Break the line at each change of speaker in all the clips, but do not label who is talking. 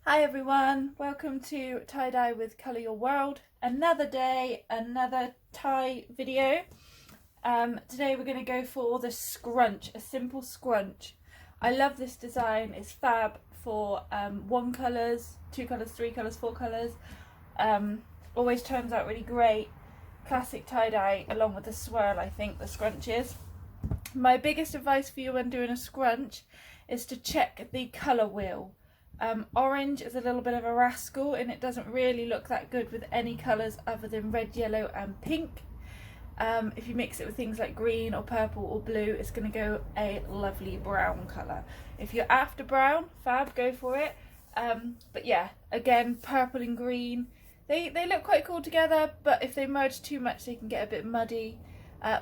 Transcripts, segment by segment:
Hi everyone, welcome to Tie Dye with Colour Your World. Another day, another tie video. Today we're going to go for the scrunch, a simple scrunch. I love this design, it's fab for one colours, two colours, three colours, four colours. Always turns out really great. Classic tie dye along with the swirl, I think, the scrunch is. My biggest advice for you when doing a scrunch is to check the colour wheel. Orange is a little bit of a rascal and it doesn't really look that good with any colours other than red, yellow and pink. If you mix it with things like green or purple or blue, it's going to go a lovely brown colour. If you're after brown, fab, go for it. But yeah, again, purple and green, they look quite cool together, but if they merge too much they can get a bit muddy.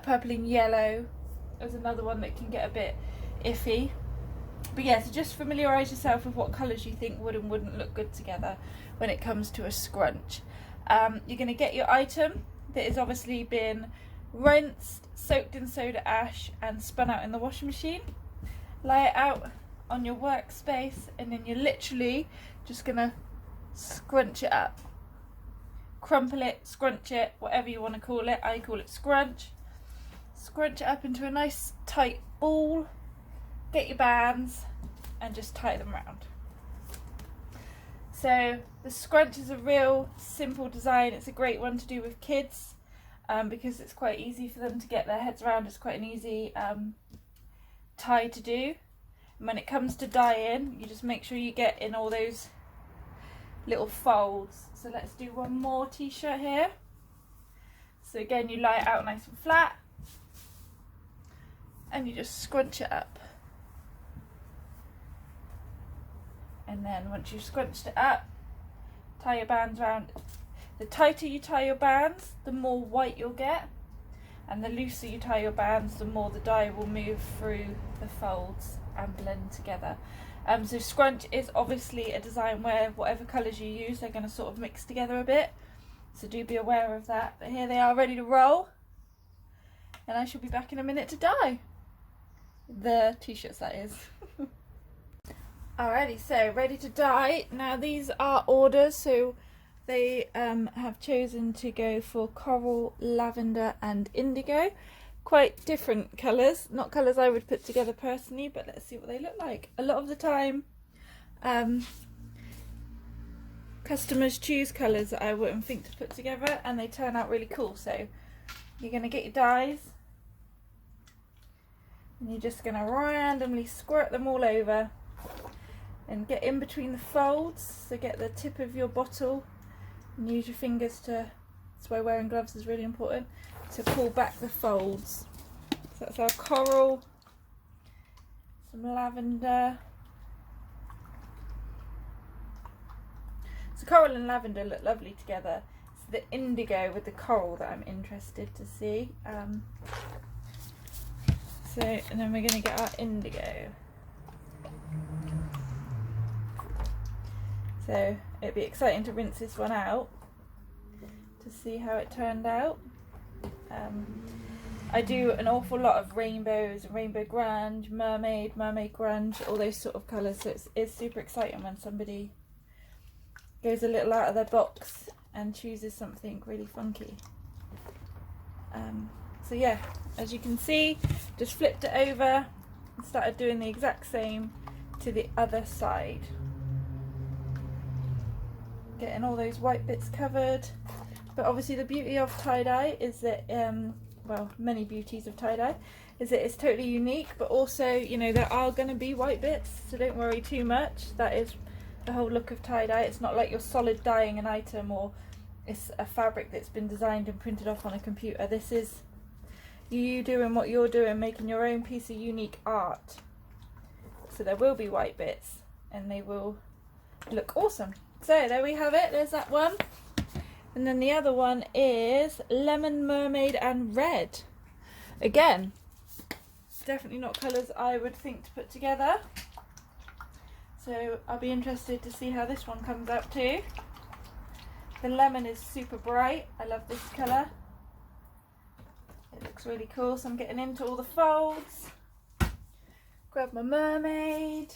Purple and yellow is another one that can get a bit iffy. But yeah, so just familiarise yourself with what colours you think would and wouldn't look good together when it comes to a scrunch. You're going to get your item that has obviously been rinsed, soaked in soda ash and spun out in the washing machine. Lay it out on your workspace and then you're literally just going to scrunch it up. Crumple it, scrunch it, whatever you want to call it. I call it scrunch. Scrunch it up into a nice tight ball. Get your bands and just tie them around. So the scrunch is a real simple design. It's a great one to do with kids because it's quite easy for them to get their heads around. It's quite an easy tie to do. And when it comes to dyeing, you just make sure you get in all those little folds. So let's do one more t-shirt here. So again, you lie it out nice and flat and you just scrunch it up. And then once you've scrunched it up, tie your bands around. The tighter you tie your bands, the more white you'll get. And the looser you tie your bands, the more the dye will move through the folds and blend together. So scrunch is obviously a design where whatever colours you use, they're going to sort of mix together a bit. So do be aware of that. But here they are ready to roll. And I shall be back in a minute to dye. The t-shirts, that is. Alrighty, so ready to dye. Now these are orders, so they have chosen to go for coral, lavender and indigo. Quite different colours, not colours I would put together personally, but let's see what they look like. A lot of the time customers choose colours that I wouldn't think to put together and they turn out really cool. So you're going to get your dyes and you're just going to randomly squirt them all over. And get in between the folds, so get the tip of your bottle and use your fingers to, that's why wearing gloves is really important, to pull back the folds. So that's our coral, some lavender. So coral and lavender look lovely together. It's the indigo with the coral that I'm interested to see. And then we're going to get our indigo. So it'd be exciting to rinse this one out to see how it turned out. I do an awful lot of rainbows, rainbow grunge, mermaid grunge, all those sort of colours, so it's super exciting when somebody goes a little out of their box and chooses something really funky. So yeah, as you can see, just flipped it over and started doing the exact same to the other side. Getting all those white bits covered. But obviously the beauty of tie-dye is that, well, many beauties of tie-dye, is that it's totally unique, but also, you know, there are going to be white bits, so don't worry too much. That is the whole look of tie-dye. It's not like you're solid dyeing an item or it's a fabric that's been designed and printed off on a computer. This is you doing what you're doing, making your own piece of unique art. So there will be white bits and they will look awesome. So there we have it, there's that one. And then the other one is lemon, mermaid and red. Again, definitely not colours I would think to put together. So I'll be interested to see how this one comes out too. The lemon is super bright, I love this colour. It looks really cool, so I'm getting into all the folds. Grab my mermaid.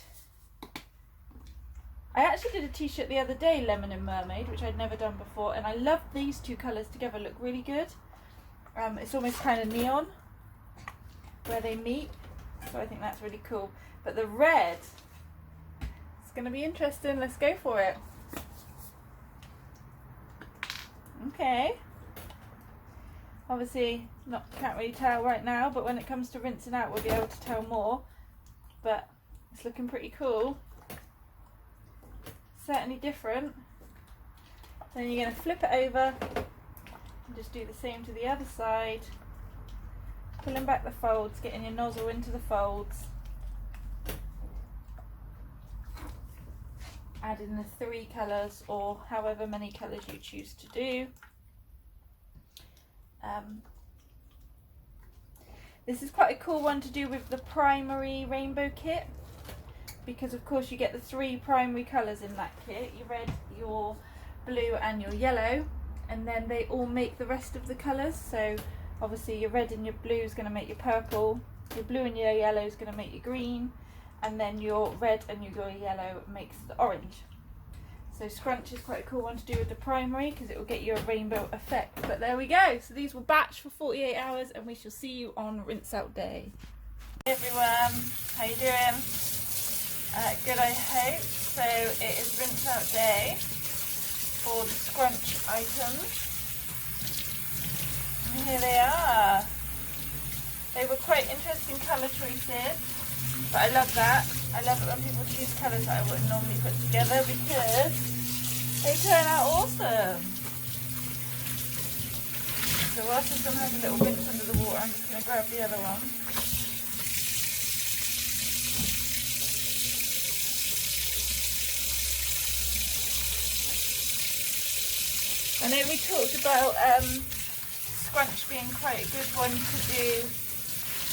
I actually did a t-shirt the other day, Lemon and Mermaid, which I'd never done before, and I love these two colours together, look really good. It's almost kind of neon where they meet, so I think that's really cool. But the red, it's going to be interesting. Let's go for it. Okay. Obviously, can't really tell right now, but when it comes to rinsing out, we'll be able to tell more. But it's looking pretty cool. Certainly different. Then you're going to flip it over and just do the same to the other side. Pulling back the folds, getting your nozzle into the folds. Adding the 3 colours or however many colours you choose to do. This is quite a cool one to do with the primary rainbow kit, because of course you get the 3 primary colours in that kit, your red, your blue and your yellow, and then they all make the rest of the colours. So obviously your red and your blue is going to make your purple, your blue and your yellow is going to make your green, and then your red and your yellow makes the orange. So scrunch is quite a cool one to do with the primary because it will get you a rainbow effect. But there we go. So these will batch for 48 hours and we shall see you on rinse out day. Hey everyone, how you doing? Good, I hope. So it is rinse out day for the scrunch items. And here they are. They were quite interesting colour choices, but I love that. I love it when people choose colours that I wouldn't normally put together because they turn out awesome. So whilst this one has a little rinse under the water, I'm just going to grab the other one. I know we talked about scrunch being quite a good one to do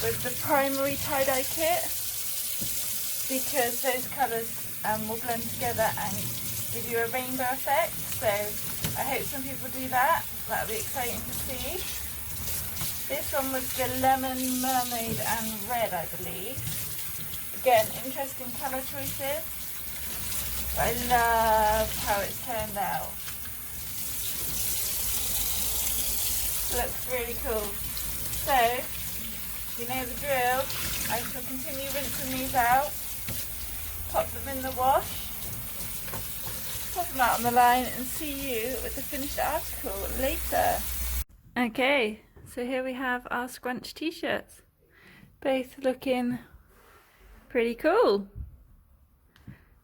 with the primary tie-dye kit, because those colours will blend together and give you a rainbow effect. So I hope some people do that. That'll be exciting to see. This one was the lemon, mermaid and red, I believe. Again, interesting colour choices. But I love how it's turned out. Looks really cool. So, you know the drill. I shall continue rinsing these out. Pop them in the wash, pop them out on the line and see you with the finished article later. Okay, so here we have our scrunch t-shirts, both looking pretty cool.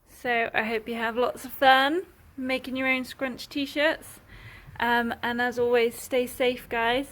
So I hope you have lots of fun making your own scrunch t-shirts, and as always, stay safe guys.